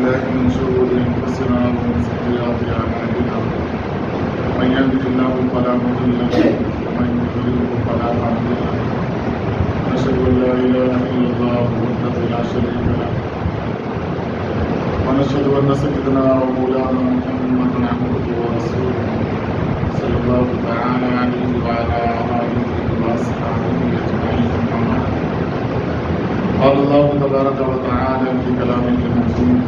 بالله من شرور أنفسنا ومن سيئات أعمالنا من يهده الله فلا مضل له ومن يضلل فلا هادي له نشهد أن لا إله إلا الله وحده لا شريك له ونشهد أن سيدنا ومولانا محمدا عبده ورسوله صلى الله تعالى عليه وعلى آله وأصحابه أجمعين أما بعد قال الله تبارك وتعالى في كلامه المجيد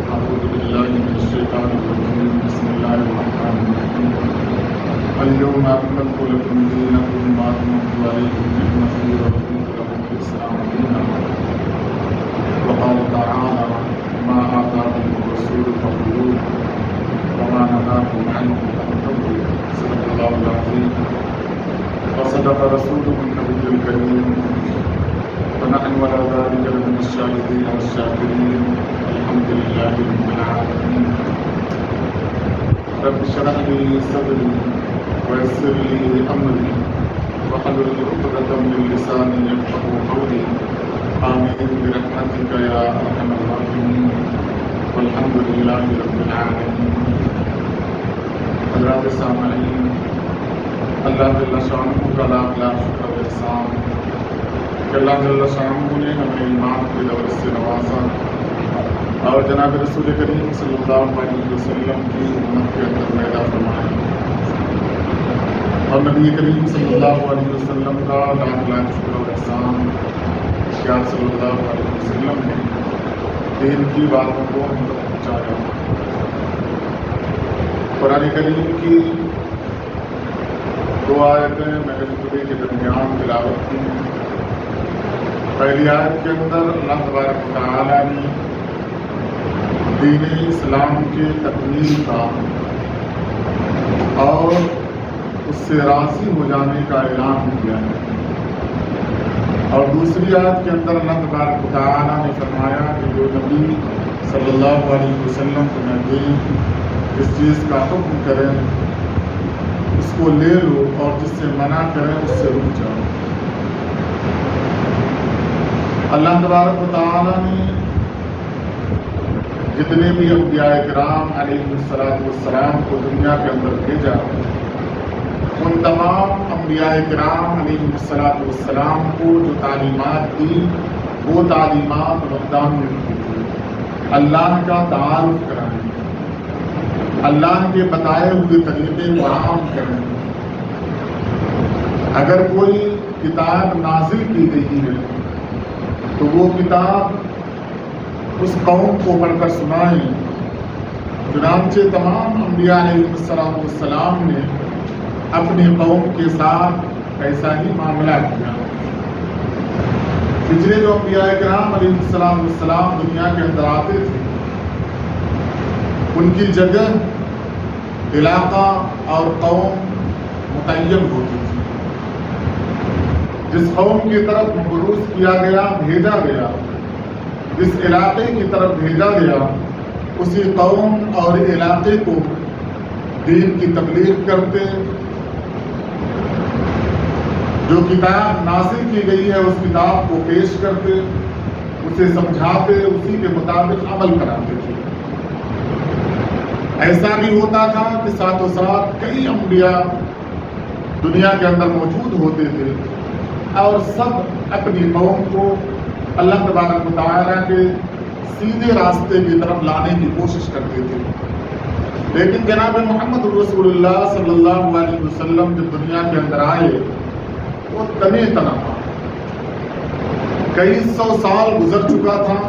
أعوذ بالله من الشيطان الرجيم بسم الله الرحمن الرحيم اليوم أكملت لكم دينكم وأتممت عليكم نعمتي ورضيت لكم الإسلام دينا وقال تعالى ما آتاكم الرسول فخذوه وما نهاكم عنه فانتهوا صدق الله العظيم وصدق رسوله النبي الكريم ونحن على ذلك لمن الشاهدين والشاكرين الحمد لله رب العالمين رب اشرح لي صدري ويسر لي امري واحلل عقدة من لساني يفقهوا قولي آمين برحمتك يا ارحم الراحمين والحمد لله رب العالمين. حضرات سامعین، اللہ جل شانہ کا لاکھ لاکھ شکر و احسان کہ اللہ جل شانہ نے ہمیں ایمان کے دولت سے نوازا اور جناب رسول کریم صلی اللہ علیہ وسلم کی امت کے اندر پیدا فرمایا اور نبی کریم صلی اللہ علیہ وسلم کا لاکھ لاکھ شکر و احسان کہ آپ صلی اللہ علیہ وسلم نے دین کی باتوں کو ہم تک پہنچایا. قرآن کریم کی دو آیتیں میں نے خطبے کے درمیان تلاوت کی. پہلی آیت کے اندر اللہ تبارک و تعالیٰ نے دین اسلام کے تکمیل کا اور اس سے راضی ہو جانے کا اعلان کیا ہے، اور دوسری آیت کے اندر اللہ تبارک و تعالیٰ نے فرمایا کہ جو نبی صلی اللہ علیہ وسلم تمہیں دیں، جس چیز کا حکم کریں اس کو لے لو اور جس سے منع کریں اس سے رک جاؤ. اللہ تبارک و تعالیٰ نے جتنے بھی انبیاء کرام علیہ السلام کو دنیا کے اندر بھیجا، ان تمام انبیاء کرام علیہ السلام کو جو تعلیمات دی وہ تعلیمات ربانیت کی تھی. اللہ کا تعارف کرائیں، اللہ کے بتائے ہوئے طریقے کو عام کریں. اگر کوئی کتاب نازل کی گئی ہے تو وہ کتاب اس قوم کو پڑھ کر سنائیں. چنانچہ تمام انبیاء علیہ السلام نے اپنی قوم کے ساتھ ایسا ہی معاملہ کیا. پچھلے جو انبیاء کرام علیہ السلام دنیا کے اندر آتے تھے ان کی جگہ، علاقہ اور قوم متعین ہوتی تھی. جس قوم کی طرف مبعوث کیا گیا، بھیجا گیا، جس علاقے کی طرف بھیجا گیا، اسی قوم اور علاقے کو دین کی تبلیغ کرتے، جو کتاب نازل کی گئی ہے اس کتاب کو پیش کرتے، اسے سمجھاتے، اسی کے مطابق عمل کراتے تھے. ایسا بھی ہوتا تھا کہ ساتھ و ساتھ کئی انبیاء دنیا کے اندر موجود ہوتے تھے اور سب اپنی قوم کو اللہ تبارک و تعالیٰ کے سیدھے راستے کی طرف لانے کی کوشش کرتے تھے. لیکن جناب محمد رسول اللہ صلی اللہ علیہ وسلم جب دنیا کے اندر آئے وہ تنے تنا تھا. کئی سو سال گزر چکا تھا،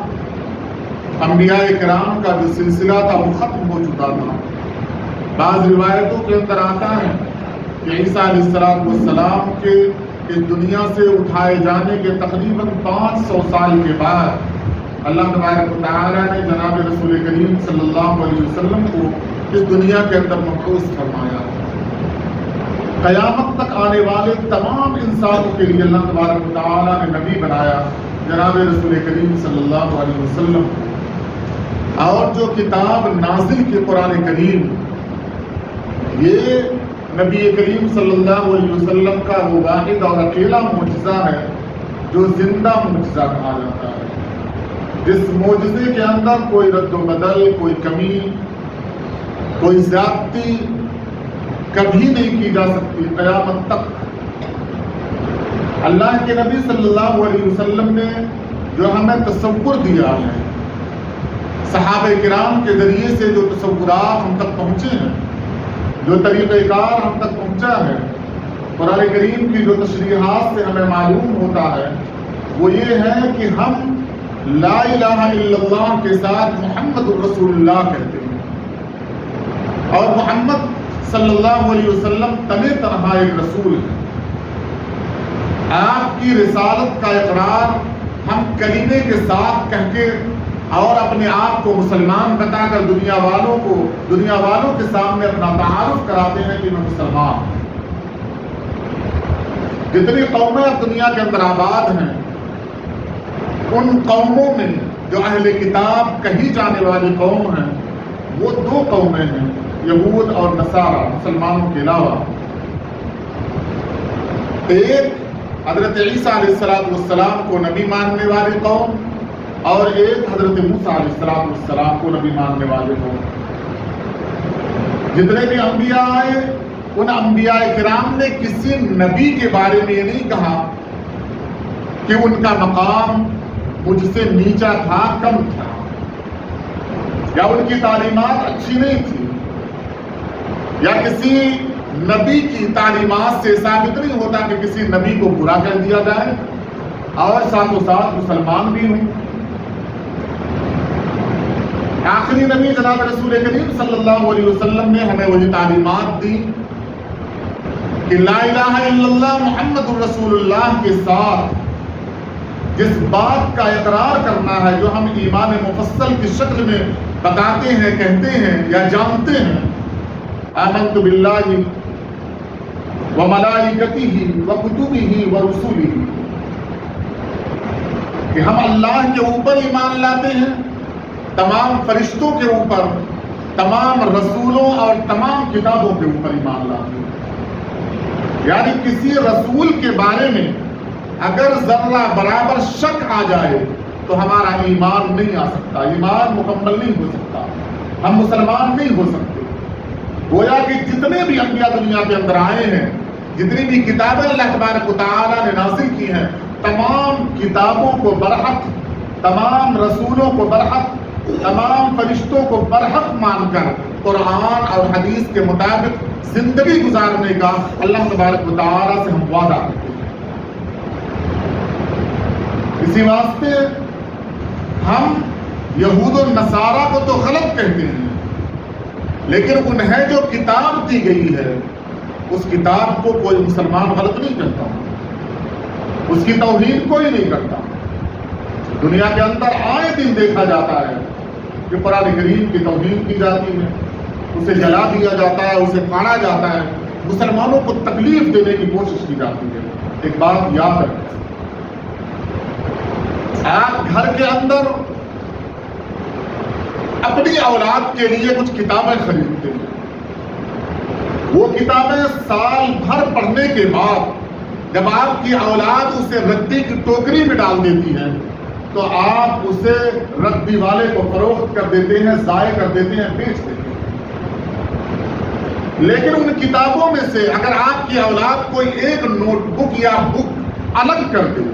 انبیاء کرام کا جو سلسلہ تھا وہ ختم ہو چکا تھا. بعض روایتوں کے اندر آتا ہے کہ عیسیٰ علیہ السلام کے اس دنیا سے اٹھائے جانے کے تقریباً 500 سال کے بعد اللہ تبارک و تعالیٰ نے جناب رسول کریم صلی اللہ علیہ وسلم کو اس دنیا کے اندر مبعوث فرمایا. قیامت تک آنے والے تمام انسانوں کے لیے اللہ تبارک و تعالیٰ نے نبی بنایا جناب رسول کریم صلی اللہ علیہ وسلم کو. اور جو کتاب نازل کی قرآن کریم، یہ نبی کریم صلی اللہ علیہ وسلم کا وہ واحد اور اکیلا معجزہ ہے جو زندہ معجزہ کہا جاتا ہے. جس معجزے کے اندر کوئی رد و بدل، کوئی کمی، کوئی زیادتی کبھی نہیں کی جا سکتی قیامت تک۔ اللہ کے نبی صلی اللہ علیہ وسلم نے جو ہمیں تصور دیا ہے، صحابہ کرام کے ذریعے سے جو تصورات ہم تک پہنچے ہیں، جو طریقہ کار ہم تک پہنچا ہے، قرآن کریم کی جو تشریحات سے ہمیں معلوم ہوتا ہے، وہ یہ ہے کہ ہم لا الہ الا اللہ کے ساتھ محمد الرسول اللہ کہتے ہیں، اور محمد صلی اللہ علیہ وسلم تنہ تنہا ایک رسول ہے۔ آپ کی رسالت کا اقرار ہم کلمے کے ساتھ کہہ کے اور اپنے آپ کو مسلمان بتا کر دنیا والوں کے سامنے اپنا تعارف کراتے ہیں کہ میں مسلمان ہوں۔ جتنی قومیں اب دنیا کے اندر آباد ہیں، ان قوموں میں جو اہل کتاب کہی جانے والی قوم ہیں، وہ دو قومیں ہیں، یہود اور نصارہ، مسلمانوں کے علاوہ۔ ایک حضرت عیسیٰ علیہ السلام کو نبی ماننے والی قوم، اور ایک حضرت موسیٰ علیہ السلام کو نبی ماننے والے قوم۔ جتنے بھی انبیاء آئے، ان انبیاء کرام نے کسی نبی کے بارے میں یہ نہیں کہا کہ ان کا مقام مجھ سے نیچا تھا، کم تھا، یا ان کی تعلیمات اچھی نہیں تھی، یا کسی نبی کی تعلیمات سے ثابت نہیں ہوتا کہ کسی نبی کو برا کہہ دیا جائے اور ساتھ و ساتھ مسلمان بھی ہوں۔ آخری نبی جناب رسول کریم صلی اللہ علیہ وسلم نے ہمیں وہی تعلیمات دی کہ لا الہ الا اللہ محمد الرسول اللہ کے ساتھ جس بات کا اقرار کرنا ہے، جو ہم ایمان مفصل کی شکل میں بتاتے ہیں، کہتے ہیں یا جانتے ہیں، آمنت باللہ وملائکتہ وکتبہ ورسلہ، کہ ہم اللہ کے اوپر ایمان لاتے ہیں، تمام فرشتوں کے اوپر، تمام رسولوں اور تمام کتابوں کے اوپر ایمان لاتے ہیں۔ یعنی کسی رسول کے بارے میں اگر ذرہ برابر شک آ جائے تو ہمارا ایمان نہیں آ سکتا، ایمان مکمل نہیں ہو سکتا، ہم مسلمان نہیں ہو سکتے۔ گویا کہ جتنے بھی انبیاء دنیا کے اندر آئے ہیں، جتنی بھی کتابیں اللہ تبارک و تعالیٰ نے نازل کی ہیں، تمام کتابوں کو برحق، تمام رسولوں کو برحق، تمام فرشتوں کو برحق مان کر قرآن اور حدیث کے مطابق زندگی گزارنے کا اللہ تبارک و تعالیٰ سے ہم وعدہ کرتے ہیں۔ اسی واسطے ہم یہود و نصارہ کو تو غلط کہتے ہیں، لیکن انہیں جو کتاب دی گئی ہے، اس کتاب کو کوئی مسلمان غلط نہیں کہتا، اس کی توہین کوئی نہیں کرتا۔ دنیا کے اندر آئے دن دیکھا جاتا ہے کہ قرآن کریم کی توہین کی جاتی ہے، اسے جلا دیا جاتا ہے، اسے پھاڑا جاتا ہے، مسلمانوں کو تکلیف دینے کی کوشش کی جاتی ہے۔ ایک بات یاد رکھیں، آپ گھر کے اندر اپنی اولاد کے لیے کچھ کتابیں خریدتے ہیں، وہ کتابیں سال بھر پڑھنے کے بعد جب آپ کی اولاد اسے ردی کی ٹوکری میں ڈال دیتی ہے تو آپ اسے ردی والے کو فروخت کر دیتے ہیں، ضائع کر دیتے ہیں، بیچ دیتے ہیں۔ لیکن ان کتابوں میں سے اگر آپ کی اولاد کوئی ایک نوٹ بک یا بک الگ کر دے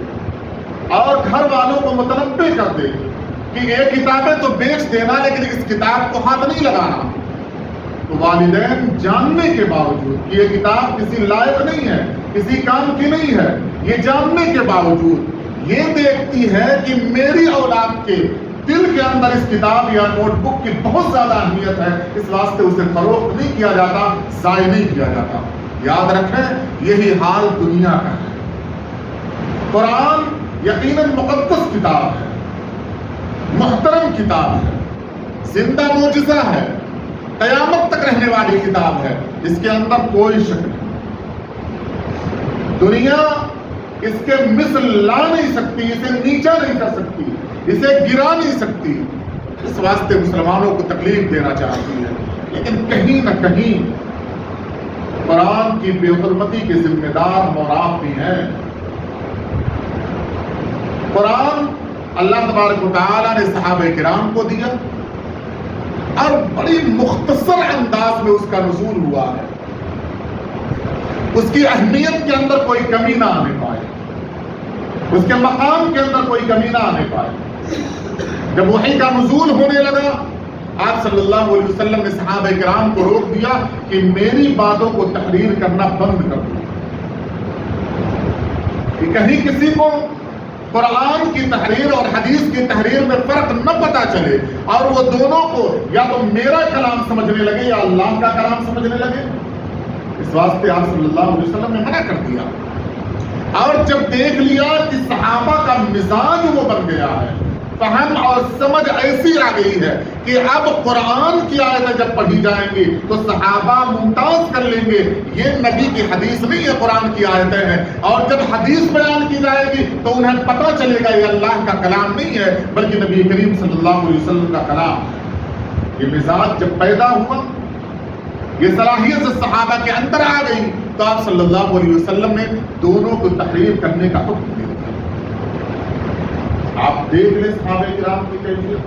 اور گھر والوں کو متنبہ کر دے کہ یہ کتابیں تو بیچ دینا لیکن اس کتاب کو ہاتھ نہیں لگانا، تو والدین جاننے کے باوجود کہ یہ کتاب کسی لائق نہیں ہے، کسی کام کی نہیں ہے، یہ جاننے کے باوجود یہ دیکھتی ہے کہ میری اولاد کے دل کے اندر اس کتاب یا نوٹ بک کی بہت زیادہ اہمیت ہے، اس واسطے اسے فروخت نہیں کیا جاتا، ضائع نہیں کیا جاتا۔ یاد رکھیں، یہی حال دنیا کا ہے۔ قرآن یقیناً مقدس کتاب ہے، محترم کتاب ہے، زندہ معجزہ ہے، قیامت تک رہنے والی کتاب ہے، اس کے اندر کوئی شک نہیں۔ دنیا اس کے مثل لا نہیں سکتی، اسے نیچا نہیں کر سکتی، اسے گرا نہیں سکتی، اس واسطے مسلمانوں کو تکلیف دینا چاہتی ہے۔ لیکن کہیں نہ کہیں قرآن کی بے حرمتی کے ذمہ دار ہم اور آپ بھی ہیں۔ قرآن اللہ تبارک و تعالیٰ نے صحابہ کرام کو دیا اور بڑی مختصر انداز میں اس کا نزول ہوا ہے. اس کی اہمیت کے اندر کوئی کمی نہ آنے پائے, اس کے مقام کے اندر کوئی کمی نہ آنے پائے. جب وحی کا نزول ہونے لگا, آپ صلی اللہ علیہ وسلم نے صحابہ کرام کو روک دیا کہ میری باتوں کو تحریر کرنا بند کر دو, کہ کہیں کسی کو قرآن کی تحریر اور حدیث کی تحریر میں فرق نہ پتا چلے اور وہ دونوں کو یا تو میرا کلام سمجھنے لگے یا اللہ کا کلام سمجھنے لگے. اس واسطے آپ صلی اللہ علیہ وسلم نے منع کر دیا. اور جب دیکھ لیا کہ صحابہ کا مزاج وہ بن گیا ہے, فہم اور سمجھ ایسی آ گئی ہے کہ اب قرآن کی آیتیں جب پڑھی جائیں گی تو صحابہ ممتاز کر لیں گے یہ نبی کی حدیث نہیں ہے, قرآن کی آیتیں ہیں. اور جب حدیث بیان کی جائے گی تو انہیں پتہ چلے گا یہ اللہ کا کلام نہیں ہے بلکہ نبی کریم صلی اللہ علیہ وسلم کا کلام. یہ مزاج جب پیدا ہوا, یہ صلاحیت صحابہ کے اندر آ گئی, تو آپ صلی اللہ علیہ وسلم نے دونوں کو تحریر کرنے کا حکم دیا. آپ دیکھ لیں صحابہ کرام کی کیفیت,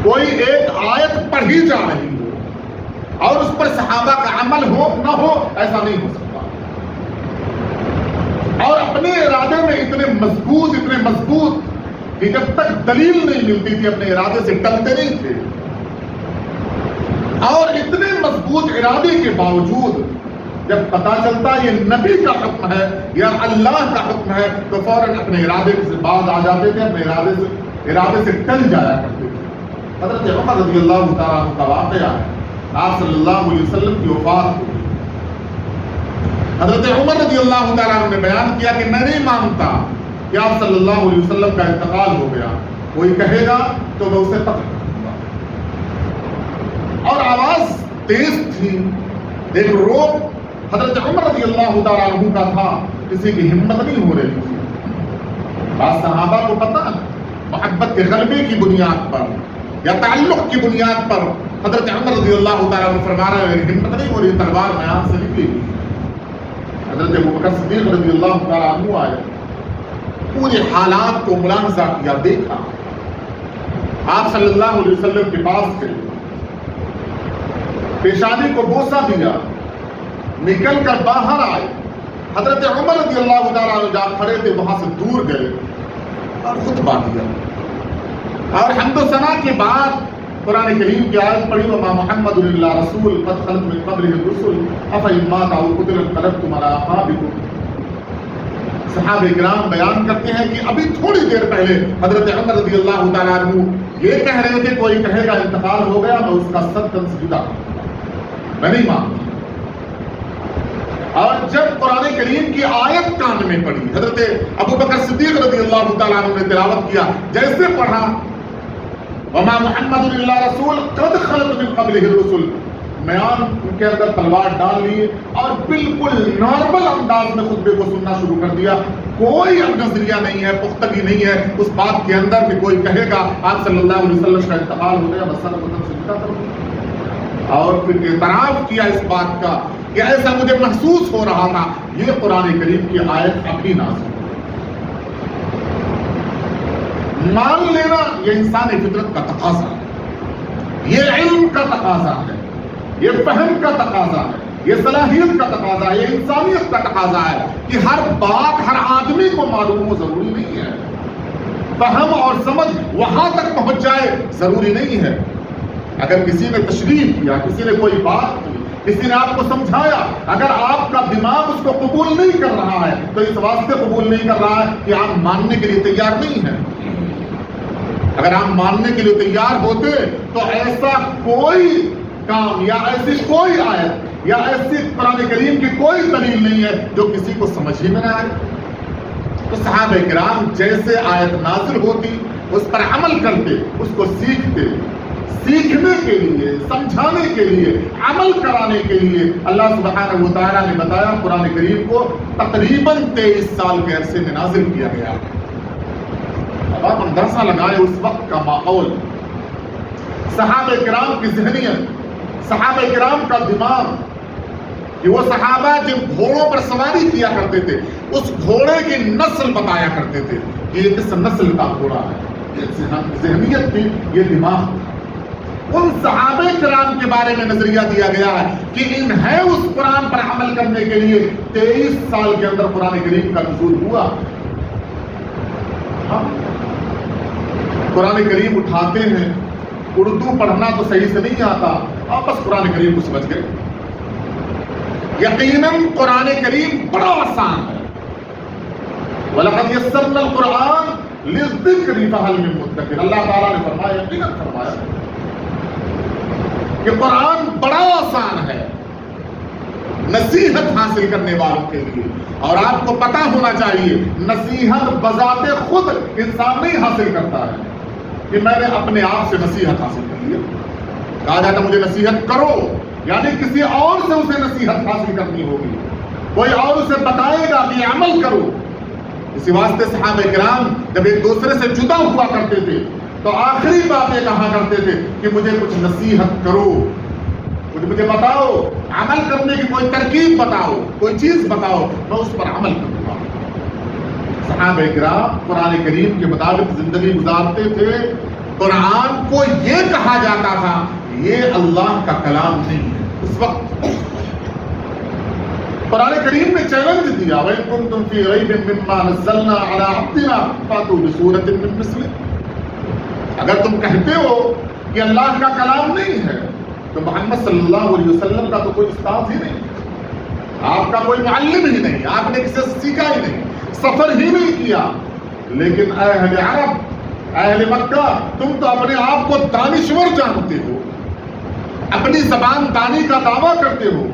کوئی ایک آیت پڑھی جا رہی ہو اور اس پر صحابہ کا عمل ہو نہ ہو, ایسا نہیں ہو سکتا. اور اپنے ارادے میں اتنے مضبوط کہ جب تک دلیل نہیں ملتی تھی اپنے ارادے سے ٹلتے نہیں تھے. اور اتنے مضبوط ارادے کے باوجود جب پتا چلتا یہ نبی کا حکم ہے یا اللہ کا حکم ہے تو فوراً اپنے ارادے سے باز آ جاتے تھے, اپنے ارادے سے ٹل جایا کرتے تھے. حضرت عمر رضی اللہ تعالیٰ عنہ کا واقعہ ہے, آپ صلی اللہ علیہ وسلم کی وفات ہوئی. حضرت عمر رضی اللہ تعالیٰ عنہ نے بیان کیا کہ میں نہیں مانتا کہ آپ صلی اللہ علیہ وسلم کا انتقال ہو گیا, کوئی کہے گا تو میں اسے قتل کروں گا. اور آواز تیز تھی, ایک روب حضرت عمر رضی اللہ تعالیٰ عنہ کا تھا, کسی کی ہمت نہیں ہو رہی تھی. بعض صحابہ کو پتہ محبت کے غلبے کی بنیاد پر یا تعلق کی بنیاد پر حضرت عمر رضی اللہ تعالیٰ عنہ فرما رہے ہیں ہمت نہیں ہو رہی, تلوار میدان سے نکلی. حضرت ابوبکر صدیق رضی اللہ تعالیٰ عنہ آئے, پورے حالات کو ملاحظہ کیا, دیکھا, آپ صلی اللہ علیہ وسلم کے پاس گئے, پیشانی کو بوسہ دیا, نکل کر باہر آئے. حضرت عمر رضی اللہ تعالیٰ عنہ جہاں کھڑے تھے وہاں سے دور گئے اور خطبہ دیا. اور حمد و ثنا کے بعد قرآن کریم کی آیت پڑھی, وما محمد الا رسول قد خلت من قبلہ الرسل افإن مات أو قتل انقلبتم على أعقابكم. صحابہ کرام بیان کرتے ہیں کہ ابھی تھوڑی دیر پہلے حضرت عمر رضی اللہ تعالیٰ عنہ یہ کہہ رہے تھے کوئی کہے گا انتقال ہو گیا میں اس کا صدقاً سجدہ کروں گا, میں نہیں مانتا. اور جب قرآن کریم کی آیت کان میں پڑھی, حضرت ابوبکر صدیق رضی اللہ تعالیٰ عنہ نے تلاوت کیا, جیسے پڑھا وما محمد الا رسول قد خلت من قبلہ الرسل, میان ان کے اندر تلوار ڈال لیے اور بالکل نارمل انداز میں خطبے کو سننا شروع کر دیا. کوئی نظریہ نہیں ہے, پختگی نہیں ہے اس بات کے اندر کہ کوئی کہے گا آپ صلی اللہ علیہ وسلم کا انتقال ہو گیا بس سجدہ کرو. اور پھر اعتراف کیا اس بات کا کہ ایسا مجھے محسوس ہو رہا تھا یہ قرآن کریم کی آیت ابھی نازل ہوئی. مان لینا یہ انسانی فطرت کا تقاضا ہے, یہ علم کا تقاضا ہے, یہ فہم کا تقاضا ہے, یہ صلاحیت کا تقاضا ہے, یہ انسانیت کا تقاضا ہے کہ ہر بات ہر آدمی کو معلوم ہو ضروری نہیں ہے. فہم اور سمجھ وہاں تک پہنچ جائے ضروری نہیں ہے. اگر کسی نے تشریح کیا, کسی نے کوئی بات کی, کسی نے آپ کو سمجھایا, اگر آپ کا دماغ اس کو قبول نہیں کر رہا ہے تو اس واسطے قبول نہیں کر رہا ہے کہ آپ ماننے کے لیے تیار نہیں ہیں. اگر آپ ماننے کے لیے تیار ہوتے تو ایسا کوئی کام یا ایسی کوئی آیت یا ایسی قرآن کریم کی کوئی دلیل نہیں ہے جو کسی کو سمجھ ہی میں نہ آئے. تو صحابہ کرام جیسے آیت نازل ہوتی اس پر عمل کرتے, اس کو سیکھتے, سیکھنے کے لیے, سمجھانے کے لیے, عمل کرانے کے لیے اللہ سبحانہ و تعالیٰ نے بتایا قرآن کریم کو تقریباً 23 سال کے عرصے میں نازل کیا گیا. اب آپ اندازہ لگائے اس وقت کا ماحول, صحابہ کرام کی ذہنیت, صحابہ کرام کا دماغ, کہ وہ صحابہ جن گھوڑوں پر سواری کیا کرتے تھے اس گھوڑے کی نسل بتایا کرتے تھے, کہ یہ کس نسل کا گھوڑا ہے، یہ ذہنیت تھی، یہ دماغ تھا۔ ان صحابہ کرام کے بارے میں نظریہ دیا گیا ہے کہ انہیں اس قرآن پر عمل کرنے کے لیے 23 سال کے اندر قرآن کریم کا نزول ہوا۔ ہم قرآن کریم اٹھاتے ہیں، اردو پڑھنا تو صحیح سے نہیں آتا، آپ بس قرآن کریم کو سمجھ گئے۔ یقیناً قرآن کریم بڑا آسان ہے۔ وَلَقَدْ يَسَّرْنَا الْقُرْآنَ لِلذِّكْرِ فَهَلْ مِن مُدَّكِرٍ، اللہ تعالیٰ نے فرمایا، یقیناً فرمایا کہ قرآن بڑا آسان ہے نصیحت حاصل کرنے والوں کے لیے۔ اور آپ کو پتا ہونا چاہیے نصیحت بذات خود انسان نہیں حاصل کرتا ہے کہ میں نے اپنے آپ سے نصیحت حاصل کر لی۔ کہا جاتا مجھے نصیحت کرو، یعنی کسی اور سے اسے نصیحت حاصل کرنی ہوگی، کوئی اور اسے بتائے گا کہ عمل کرو۔ اسی واسطے صحابہ کرام جب ایک دوسرے سے جدا ہوا کرتے تھے تو آخری بات یہ کہا کرتے تھے کہ مجھے کچھ نصیحت کرو، مجھے بتاؤ، عمل کرنے کی کوئی ترکیب بتاؤ، کوئی چیز بتاؤ، میں اس پر عمل کروں گا۔ صحابہ کرام قرآن کریم کے مطابق زندگی گزارتے تھے۔ قرآن کو یہ کہا جاتا تھا یہ اللہ کا کلام نہیں ہے۔ اس وقت قرآن کریم نے چیلنج دیا، وَإِن كُنتُمْ فِي رَيْبٍ مِّمَّا نَزَّلْنَا عَلَىٰ عَبْدِنَا فَأْتُوا بِسُورَةٍ مِّن مِّثْلِهِ، اگر تم کہتے ہو کہ اللہ کا کلام نہیں ہے تو محمد صلی اللہ علیہ وسلم کا تو کوئی استاد ہی نہیں، آپ کا کوئی معلم ہی نہیں، آپ نے کسی سے سیکھا ہی نہیں، سفر ہی نہیں کیا۔ لیکن اے اہل عرب، اہل مکہ، تم تو اپنے آپ کو دانشور جانتے ہو، اپنی زبان دانی کا دعویٰ کرتے ہو،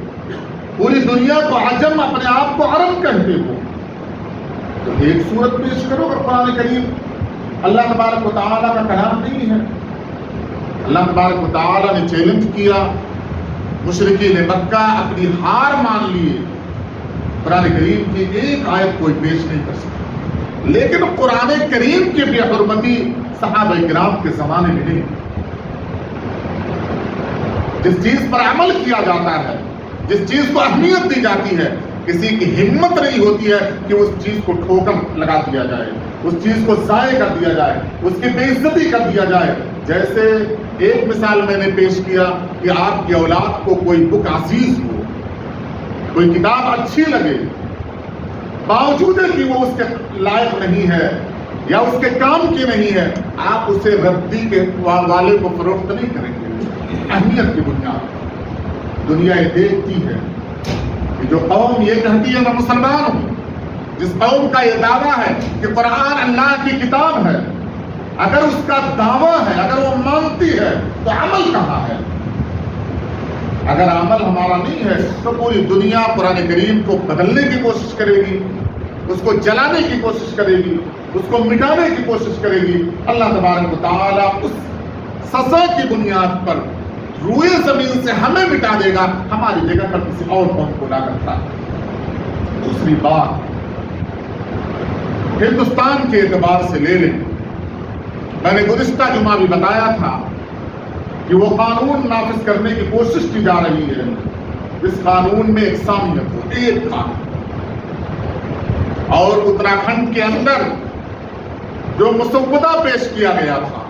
پوری دنیا کو عجم، اپنے آپ کو عرب کہتے ہو، تو ایک صورت پیش کرو۔ اگر قرآن کریم اللہ تبارک و تعالیٰ کا کلام نہیں ہے۔ اللہ تبارک و تعالیٰ نے چیلنج کیا، مشرکین مکہ اپنی ہار مان لیے، قرآن کریم کی ایک آیت کوئی پیش نہیں کر سکتا۔ لیکن قرآن کریم کی بے حرمتی صحابہ کرام کے زمانے میں نہیں۔ جس چیز پر عمل کیا جاتا ہے، جس چیز کو اہمیت دی جاتی ہے، کسی کی ہمت نہیں ہوتی ہے کہ اس چیز کو ٹھوکر لگا دیا جائے، اس چیز کو ضائع کر دیا جائے، اس کی بے عزتی کر دیا جائے۔ جیسے ایک مثال میں نے پیش کیا کہ آپ کی اولاد کو کوئی بک عزیز ہو، کوئی کتاب اچھی لگے، باوجود کہ وہ اس کے لائق نہیں ہے یا اس کے کام کی نہیں ہے، آپ اسے ردی کے والے کو فروخت نہیں کریں گے۔ اہمیت کی بنیاد دنیا یہ دیکھتی ہے کہ جو قوم یہ کہتی ہے میں مسلمان ہوں، جس قوم کا یہ دعویٰ ہے کہ قرآن اللہ کی کتاب ہے، اگر اس کا دعویٰ ہے، اگر وہ مانتی ہے تو عمل کہاں ہے؟ اگر عمل ہمارا نہیں ہے تو پوری دنیا قرآن کریم کو بدلنے کی کوشش کرے گی، اس کو جلانے کی کوشش کرے گی، اس کو مٹانے کی کوشش کرے گی۔ اللہ تبارک و تعالیٰ اس سزا کی بنیاد پر روئے زمین سے ہمیں مٹا دے گا، ہماری جگہ پر کسی اور قوم کو لا کر کھڑا۔ دوسری بات ہندوستان کے اعتبار سے لے لیں، میں نے گزشتہ جمعہ بھی بتایا تھا کہ وہ قانون نافذ کرنے کی کوشش کی جا رہی ہے جس قانون میں یکسانیت ہو، ایک قانون۔ اور اتراکھنڈ کے اندر جو مسودہ پیش کیا گیا تھا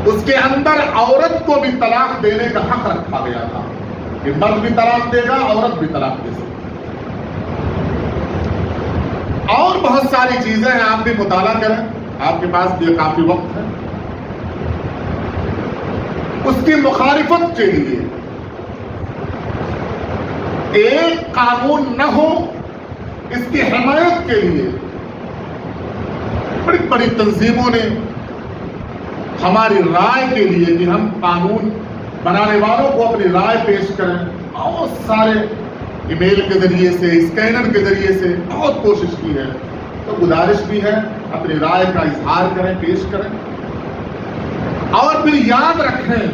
اس کے اندر عورت کو بھی طلاق دینے کا حق رکھا گیا تھا کہ مرد بھی طلاق دے گا، عورت بھی طلاق دے سکتی۔ اور بہت ساری چیزیں ہیں، آپ بھی مطالعہ کریں، آپ کے پاس بھی کافی وقت ہے۔ اس کی مخالفت کے لیے ایک قانون نہ ہو، اس کی حمایت کے لیے بڑی بڑی تنظیموں نے ہماری رائے کے لیے کہ ہم قانون بنانے والوں کو اپنی رائے پیش کریں، بہت سارے ای میل کے ذریعے سے، اسکینر کے ذریعے سے بہت کوشش کی ہے۔ تو گزارش بھی ہے اپنی رائے کا اظہار کریں، پیش کریں، اور پھر یاد رکھیں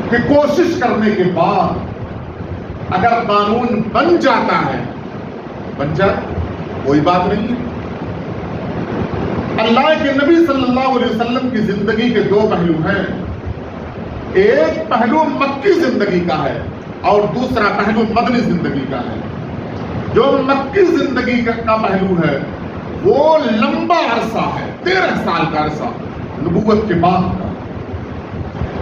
کہ کوشش کرنے کے بعد اگر قانون بن جاتا ہے، بن جائے، کوئی بات نہیں ہے۔ اللہ کے نبی صلی اللہ علیہ وسلم کی زندگی کے دو پہلو ہیں، ایک پہلو مکی زندگی کا ہے اور دوسرا پہلو مدنی زندگی کا ہے۔ جو مکی زندگی کا پہلو ہے وہ لمبا عرصہ ہے، 13 سال کا عرصہ نبوت کے بعد کا،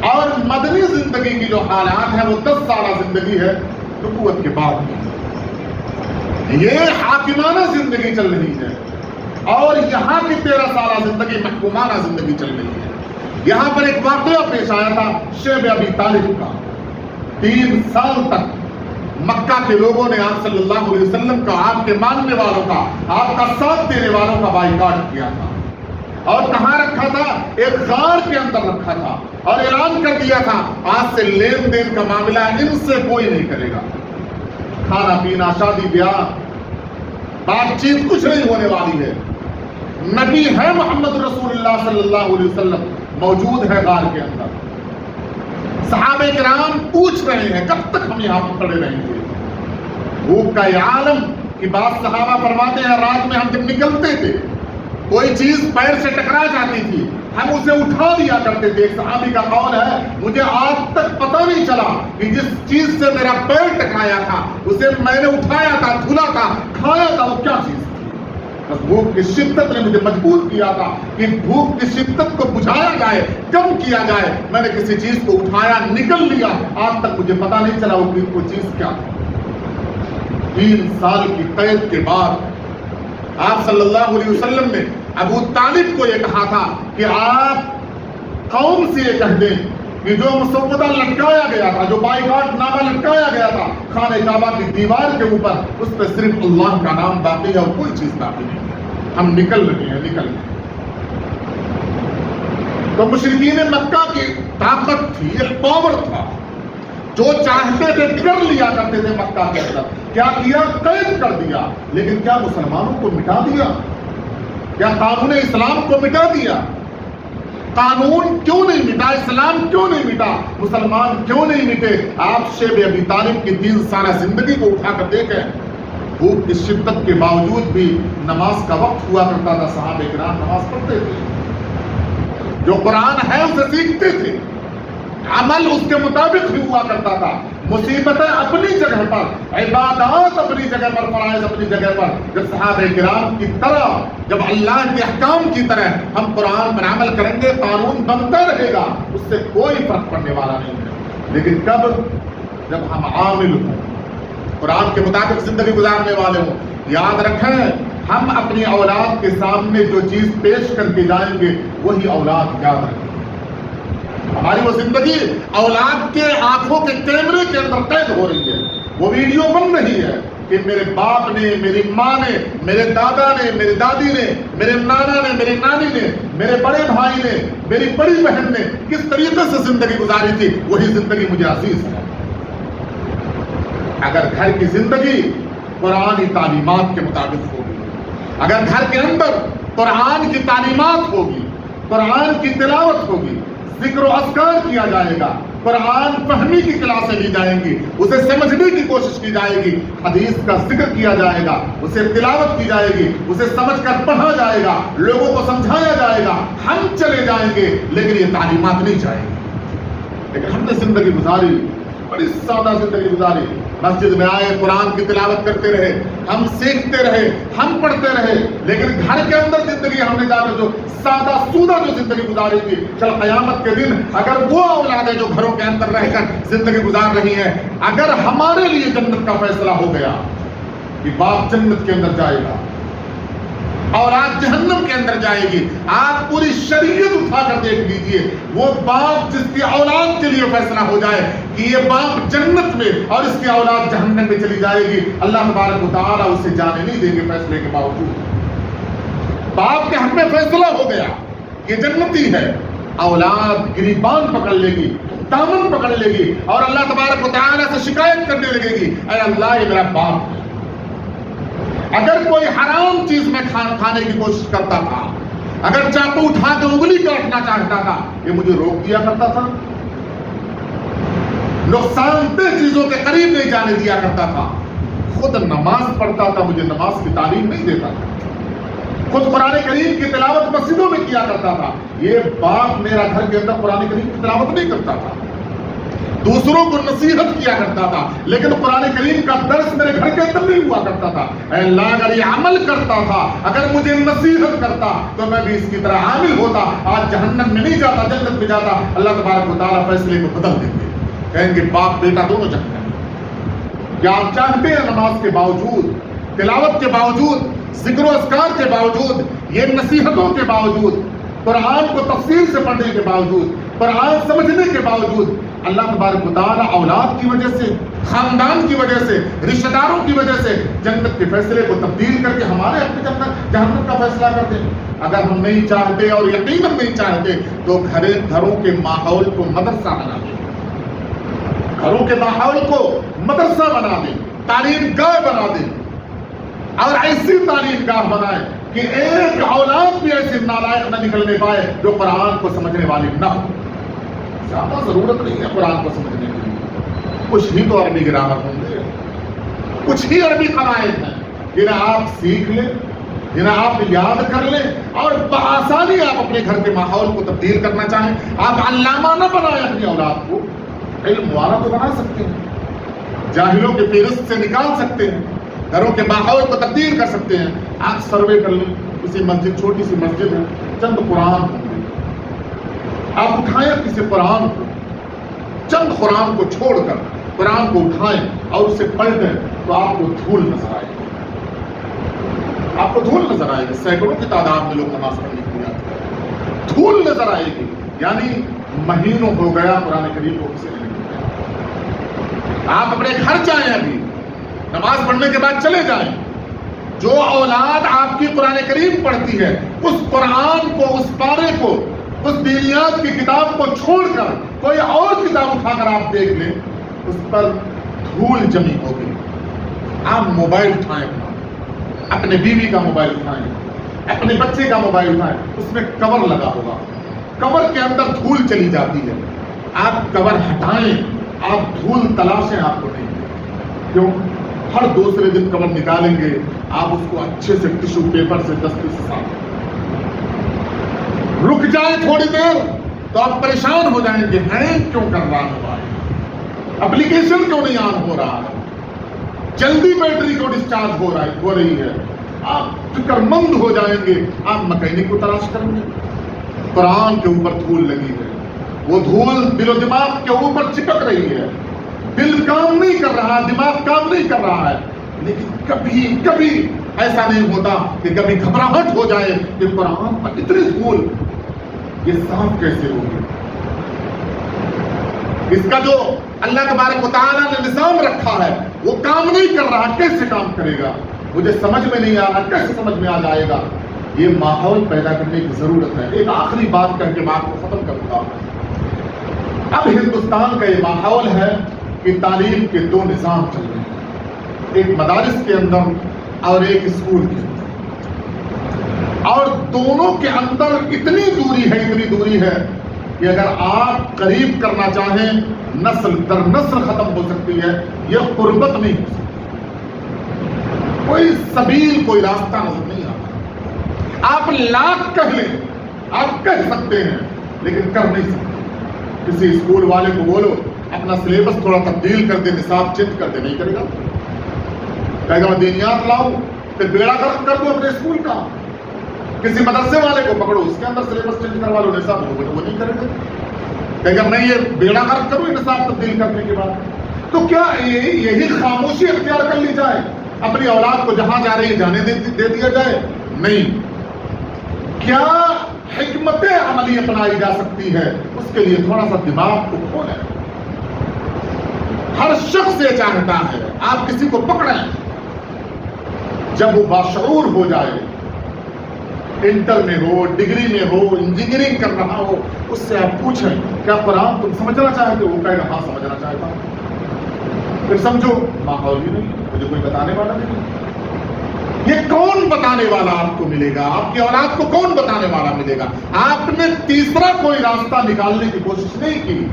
اور مدنی زندگی کی جو حالات ہیں وہ 10 سالہ زندگی ہے نبوت کے بعد کی۔ یہ حاکمانہ زندگی چل رہی ہے، اور یہاں کی 13 سالہ زندگی محکومانہ زندگی چل رہی ہے۔ یہاں پر ایک واقعہ پیش آیا تھا شیب ابی طالب کا۔ 3 سال تک مکہ کے لوگوں نے آپ صلی اللہ علیہ وسلم کا، آپ کے ماننے والوں کا، آپ کا ساتھ دینے والوں کا بائیکاٹ کیا تھا، اور کہاں رکھا تھا؟ ایک غار کے اندر رکھا تھا، اور اعلان کر دیا تھا آج سے لین دین کا معاملہ ان سے کوئی نہیں کرے گا، کھانا پینا، شادی بیاہ، بات چیت کچھ نہیں ہونے والی ہے۔ نبی ہے محمد رسول اللہ صلی اللہ علیہ وسلم موجود ہے غار کے اندر۔ صحابہ کرام پوچھ رہے ہیں کب تک ہم یہاں پر کھڑے رہیں گے؟ بھوک کا یہ عالم کی بات صحابہ فرماتے ہیں، رات میں ہم جب نکلتے تھے کوئی چیز پیر سے ٹکرا جاتی تھی، ہم اسے اٹھا لیا کرتے تھے۔ ایک صحابی کا قول ہے، مجھے آج تک پتہ نہیں چلا کہ جس چیز سے میرا پیر ٹکرایا تھا اسے میں نے اٹھایا تھا، دھلا تھا، کھایا تھا، وہ کیا چیز تھی؟ بس بھوک کی شدت نے مجھے مجبور کیا تھا کہ بھوک کی شدت کو بجھایا جائے، کم کیا جائے۔ میں نے کسی چیز کو اٹھایا، نکل لیا، آج تک مجھے پتہ نہیں چلا وہ چیز کیا تھی۔ 3 سال کی قید کے بعد آپ صلی اللہ علیہ وسلم نے ابو طالب کو یہ کہا تھا کہ آپ قوم سے یہ کہہ دیں کہ جو مسودہ لٹکایا گیا تھا، جو بائیکاٹ نامہ لٹکایا گیا تھا خانہ کعبہ کی دیوار کے اوپر، اس پہ صرف اللہ کا نام باقی ہے اور کوئی چیز باقی نہیں ہے، ہم نکل رہے ہیں، نکل رہے ہیں۔ تو مشرکین مکہ کی طاقت تھی، ایک پاور تھا، جو چاہتے تھے کر لیا کرتے تھے مکہ کے اندر۔ کیا کیا؟ قید کر دیا۔ لیکن کیا مسلمانوں کو مٹا دیا؟ کیا قانون اسلام کو مٹا دیا؟ قانون کیوں نہیں مٹا؟ اسلام کیوں نہیں مٹا؟ مسلمان کیوں نہیں مٹے؟ آپ شیب ابی طالب کی 3 سالہ زندگی کو اٹھا کر دیکھیں، بھوک کی شدت کے باوجود بھی نماز کا وقت ہوا کرتا تھا، صحابہ کرام نماز پڑھتے تھے، جو قرآن ہے اسے سیکھتے تھے، عمل اس کے مطابق بھی ہوا کرتا تھا۔ مصیبتیں اپنی جگہ پر، عبادات اپنی جگہ پر، فرائض اپنی جگہ پر۔ جب صحابہ کرام کی طرح، جب اللہ کے احکام کی طرح ہم قرآن پر عمل کریں گے، قانون بنتا رہے گا، اس سے کوئی فرق پڑنے والا نہیں ہے۔ لیکن کب؟ جب ہم عامل ہوں، قرآن کے مطابق زندگی گزارنے والے ہوں۔ یاد رکھیں، ہم اپنی اولاد کے سامنے جو چیز پیش کر کے جائیں گے وہی اولاد یاد رکھیں۔ ہماری وہ زندگی اولاد کے آنکھوں کے کیمرے کے اندر قید ہو رہی ہے، وہ ویڈیو بن رہی ہے کہ میرے باپ نے، میری ماں نے، میرے دادا نے، میری دادی نے، میرے نانا نے، میری نانی نے، میرے بڑے بھائی نے، میری بڑی بہن نے کس طریقے سے زندگی گزاری تھی، وہی زندگی مجھے عزیز ہے۔ اگر گھر کی زندگی قرآنی تعلیمات کے مطابق ہوگی، اگر گھر کے اندر قرآن کی تعلیمات ہوگی، قرآن کی تلاوت ہوگی، ذکر و اذکار کیا جائے گا، قرآن فہمی کی کلاسیں لی جائیں گی، اسے سمجھنے کی کوشش کی جائے گی، حدیث کا ذکر کیا جائے گا، اسے تلاوت کی جائے گی، اسے سمجھ کر پڑھا جائے گا، لوگوں کو سمجھایا جائے گا، ہم چلے جائیں گے لیکن یہ تعلیمات نہیں جائیں گی۔ لیکن ہم نے زندگی گزاری، بڑی سادہ زندگی گزاری، مسجد میں آئے، قرآن کی تلاوت کرتے رہے، ہم سیکھتے رہے، ہم پڑھتے رہے، لیکن گھر کے اندر زندگی ہم نے جا کر جو سادہ سودہ جو زندگی گزاری تھی، کل قیامت کے دن اگر وہ اولادیں جو گھروں کے اندر رہ کر زندگی گزار رہی ہیں، اگر ہمارے لیے جنت کا فیصلہ ہو گیا کہ باپ جنت کے اندر جائے گا، اولاد جہنم کے اندر جائے گی، آپ پوری شریعت اٹھا کر دیکھ لیجئے، وہ باپ جس کی اولاد کے لیے فیصلہ ہو جائے کہ یہ باپ جنت میں اور اس کی اولاد جہنم میں چلی جائے گی، اللہ تبارک و تعالیٰ اسے جانے نہیں دیں گے فیصلے کے باوجود۔ باپ کے حق میں فیصلہ ہو گیا، یہ جنتی ہے، اولاد گریبان پکڑ لے گی، دامن پکڑ لے گی اور اللہ تبارک و تعالیٰ سے شکایت کرنے لگے گی، اے اللہ یہ میرا باپ ہے۔ اگر کوئی حرام چیز میں کھانے کی کوشش کرتا تھا، اگر چاقو اٹھا کے انگلی کاٹنا چاہتا تھا، یہ مجھے روک دیا کرتا تھا، نقصان دہ چیزوں کے قریب نہیں جانے دیا کرتا تھا، خود نماز پڑھتا تھا، مجھے نماز کی تعلیم نہیں دیتا تھا، خود قرآن کریم کی تلاوت مسجدوں میں کیا کرتا تھا، یہ باپ میرا گھر کے اندر قرآن کریم کی تلاوت نہیں کرتا تھا۔ دوسروں کو نصیحت کیا کرتا تھا، لیکن قرآن کریم کا درس میرے گھر کے اندر نہیں ہوا کرتا تھا. اے اللہ اگر یہ عمل کرتا تھا، اگر مجھے نصیحت کرتا تو میں بھی اس کی طرح عامل ہوتا. آج جہنم میں نہیں جاتا، جنت میں جاتا. اللہ تبارک و تعالیٰ فیصلے کو بدل دیں گے، کہیں گے باپ بیٹا دونوں جہنم میں. کیا آپ چاہتے ہیں نماز کے باوجود، تلاوت کے باوجود، ذکر و اذکار کے باوجود، یہ نصیحتوں کے باوجود، قرآن کو تفصیل سے پڑھنے کے باوجود، قرآن سمجھنے کے باوجود، اللہ تبارک و تعالیٰ اولاد کی وجہ سے، خاندان کی وجہ سے، رشتہ داروں کی وجہ سے جنت کے فیصلے کو تبدیل کر کے ہمارے اپنے جہنم کا فیصلہ کرتے ہیں؟ اگر ہم نہیں چاہتے اور یقیناً نہیں چاہتے تو گھروں کے ماحول کو مدرسہ بنا دیں، گھروں کے ماحول کو مدرسہ بنا دیں، تعلیم گاہ بنا دیں، اور ایسی تعلیم گاہ بنائیں کہ ایک اولاد بھی ایسی نالائق نہ نکلنے پائے جو قرآن کو سمجھنے والی نہ ہو. زیادہ ضرورت نہیں ہے قرآن کو سمجھنے کے لیے، کچھ ہی تو عربی گرامر ہوں گے، کچھ ہی عربی قواعد ہیں جنہیں آپ سیکھ لیں، جنہیں آپ یاد کر لیں، اور بآسانی آپ اپنے گھر کے ماحول کو تبدیل کرنا چاہیں. آپ علامہ نہ بنائیں اپنی اولاد کو، علم والا تو بنا سکتے ہیں، جاہلوں کے فہرست سے نکال سکتے ہیں، گھروں کے ماحول کو تبدیل کر سکتے ہیں. آپ سروے کر لیں، کسی مسجد، چھوٹی سی مسجد ہے، چند قرآن ہوں گے، آپ اٹھائیں کسی قرآن کو، چند قرآن کو چھوڑ کر قرآن کو اٹھائیں اور اسے پلٹیں تو آپ کو دھول نظر آئے گی، آپ کو دھول نظر آئے گی. سینکڑوں کی تعداد میں لوگ نماز پڑھنے کے لیے آتے ہیں، دھول نظر آئے گی. یعنی مہینوں ہو گیا قرآن کریم کو کسی نے نہیں پڑھا. آپ اپنے گھر جائیں، ابھی نماز پڑھنے کے بعد چلے جائیں، جو اولاد آپ کی قرآن کریم پڑھتی ہے اس قرآن کو، اس پارے کو، اس دینیات کی کتاب کو چھوڑ کر کوئی اور کتاب اٹھا کر آپ دیکھ لیں، اس پر دھول جمی ہوگی. آپ موبائل اٹھائیں، اپنے بیوی کا موبائل اٹھائیں، اپنے بچے کا موبائل اٹھائیں، اس میں کور لگا ہوگا، کور کے اندر دھول چلی جاتی ہے. آپ کور ہٹائیں، آپ دھول تلاشیں، آپ کو نہیں. کیوں؟ ہر دوسرے دن کور نکالیں گے، آپ اس کو اچھے سے ٹشو پیپر سے دستی سے صاف. رک جائیں تھوڑی دیر تو آپ پریشان ہو جائیں گے، ہینگ کیوں کر رہا ہوا ہے، اپلیکیشن کیوں نہیں آن ہو رہا ہے، جلدی بیٹری کو ڈسچارج ہو رہی ہے. آپ فکر مند ہو جائیں گے، آپ مکینک کو تلاش کریں گے. قرآن کے اوپر دھول لگی ہے، وہ دھول دل و دماغ کے اوپر چپک رہی ہے. دل کام نہیں کر رہا، دماغ کام نہیں کر رہا ہے، لیکن کبھی کبھی ایسا نہیں ہوتا کہ کبھی گھبراہٹ ہو جائے کہ قرآن پر اتنی دھول یہ صاف کیسے ہوگی. اس کا جو اللہ تبارک و تعالیٰ نے نظام رکھا ہے وہ کام نہیں کر رہا، کیسے کام کرے گا؟ مجھے سمجھ میں نہیں آ رہا، کیسے سمجھ میں آ جائے گا؟ یہ ماحول پیدا کرنے کی ضرورت ہے. ایک آخری بات کر کے بات کو ختم کروں گا. اب ہندوستان کا یہ ماحول ہے کہ تعلیم کے دو نظام چل رہے ہیں، ایک مدارس کے اندر اور ایک اسکول کے اندر، اور دونوں کے اندر اتنی دوری ہے کہ اگر آپ قریب کرنا چاہیں نسل در نسل ختم ہو سکتی ہے، یہ قربت نہیں ہو سکتی. کوئی سبیل، کوئی راستہ نظر نہیں آتا. آپ لاکھ کہہ لیں، آپ کہہ سکتے ہیں لیکن کر نہیں سکتے. کسی اسکول والے کو بولو اپنا سلیبس تھوڑا تبدیل کر دے، نصاب چینج کر دے، نہیں کرے گا. کہے گا دینیات لاؤ، پھر بیڑا غرق کر دو اپنے اسکول کا. کسی مدرسے والے کو پکڑو، اس کے اندر سلیبس چینج کروا لو، نصاب وہ نہیں کرے گا. کہے گا نہیں یہ بیڑا غرق کرو نصاب تبدیل کرنے کے بعد. تو کیا یہی خاموشی اختیار کر لی جائے، اپنی اولاد کو جہاں جا رہی ہے جانے دے دیا جائے؟ نہیں. کیا حکمت عملی اپنائی جا سکتی ہے؟ اس کے لیے تھوڑا سا دماغ کو کھولیں. ہر شخص یہ چاہتا ہے آپ کسی کو پکڑیں، جب وہ باشعور ہو جائے، انٹر میں ہو، ڈگری میں ہو، انجینئرنگ کر رہا ہو، اس سے آپ پوچھیں کیا قرآن تم سمجھنا چاہتے ہو؟ وہ کہے گا ہاں سمجھنا چاہتا ہوں. پھر سمجھو ماحول ہی نہیں، مجھے کوئی بتانے والا نہیں. یہ کون بتانے والا آپ کو ملے گا؟ آپ کی اولاد کو کون بتانے والا ملے گا؟ آپ نے تیسرا کوئی راستہ نکالنے کی کوشش نہیں کی.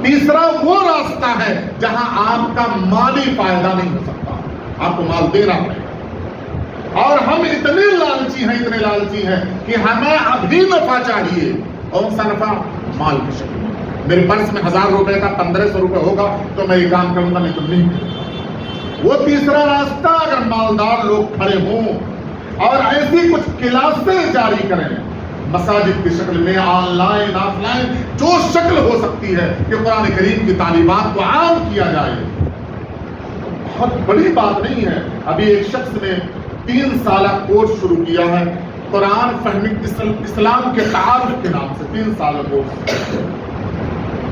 تیسرا وہ راستہ ہے جہاں آپ کا مالی فائدہ نہیں ہو سکتا، آپ کو مال دینا پڑے گا. اور ہم اتنے لالچی ہیں کہ ہمیں ابھی نفع چاہیے، اور سا نفع مال کی شکل میں. میرے پرس میں 1000 روپے کا 1500 روپے ہوگا تو میں یہ کام کروں گا، نہیں تو نہیں کروں۔ وہ تیسرا راستہ، اگر مالدار لوگ کھڑے ہوں اور ایسی کچھ کلاسیں جاری کریں مساجد کی شکل میں، آن لائن آف لائن، جو شکل ہو سکتی ہے کہ قرآن کریم کی تعلیمات کو عام کیا جائے، بہت بڑی بات نہیں ہے۔ ابھی ایک شخص نے 3 سالہ کورس شروع کیا ہے قرآن فہمی اسلام کے تعارف کے نام سے، 3 سالہ کورس۔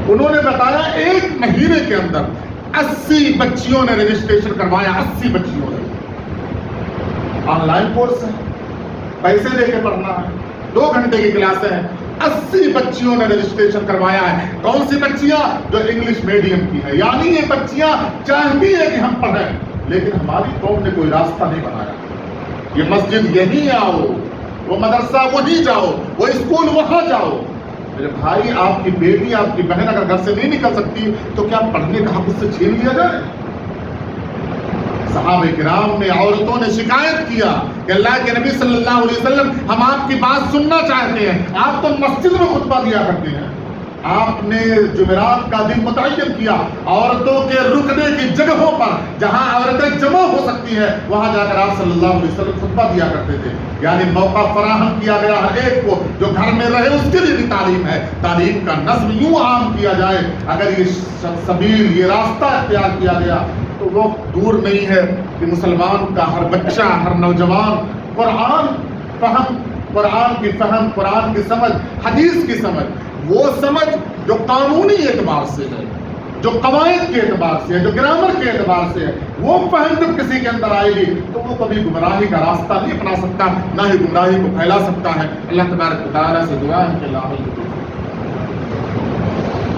انہوں نے بتایا 1 مہینے کے اندر 80 بچیوں نے رجسٹریشن کروایا، 80 بچیوں نے۔ آن لائن کورس ہے، پیسے دے کے پڑھنا ہے، 2 گھنٹے کی کلاسیں ہیں، 80 بچیوں نے رجسٹریشن کروایا ہے۔ کون سی بچیاں؟ جو انگلش میڈیم کی ہے، یعنی یہ بچیاں چاہتی ہیں کہ ہم پڑھیں، لیکن ہماری قوم نے کوئی راستہ نہیں بنایا۔ یہ مسجد یہیں آؤ، وہ مدرسہ وہیں جاؤ، وہ اسکول وہاں جاؤ۔ میرے بھائی، آپ کی بیٹی، آپ کی بہن اگر گھر سے نہیں نکل سکتی تو کیا پڑھنے کا حق اس سے چھین لیا جائے؟ صحابہ کرام نے، عورتوں نے شکایت کیا کہ اللہ کے نبی صلی اللہ علیہ وسلم، ہم آپ کی بات سننا چاہتے ہیں، آپ تو مسجد میں خطبہ دیا کرتے ہیں۔ آپ نے جمعرات کا دن متعین کیا، عورتوں کے رکنے کی جگہوں پر جہاں عورتیں جمع ہو سکتی ہیں وہاں جا کر آپ صلی اللہ علیہ وسلم خطبہ دیا کرتے تھے۔ یعنی موقع فراہم کیا گیا ہر ایک کو، جو گھر میں رہے اس کے لیے بھی تعلیم ہے۔ تعلیم کا نظم یوں عام کیا جائے، اگر یہ سبیل، یہ راستہ اختیار کیا گیا تو وہ دور نہیں ہے کہ مسلمان کا ہر بچہ، ہر نوجوان قرآن کی فہم، قرآن کی سمجھ، حدیث کی سمجھ، وہ سمجھ جو قانونی اعتبار سے ہے، جو قواعد کے اعتبار سے ہے، جو گرامر کے اعتبار سے ہے، وہ فہم جب کسی کے اندر آئے گی تو وہ کبھی گمراہی کا راستہ نہیں اپنا سکتا، نہ ہی گمراہی کو پھیلا سکتا ہے۔ اللہ تبارک و تعالیٰ سے دعا ہے کہ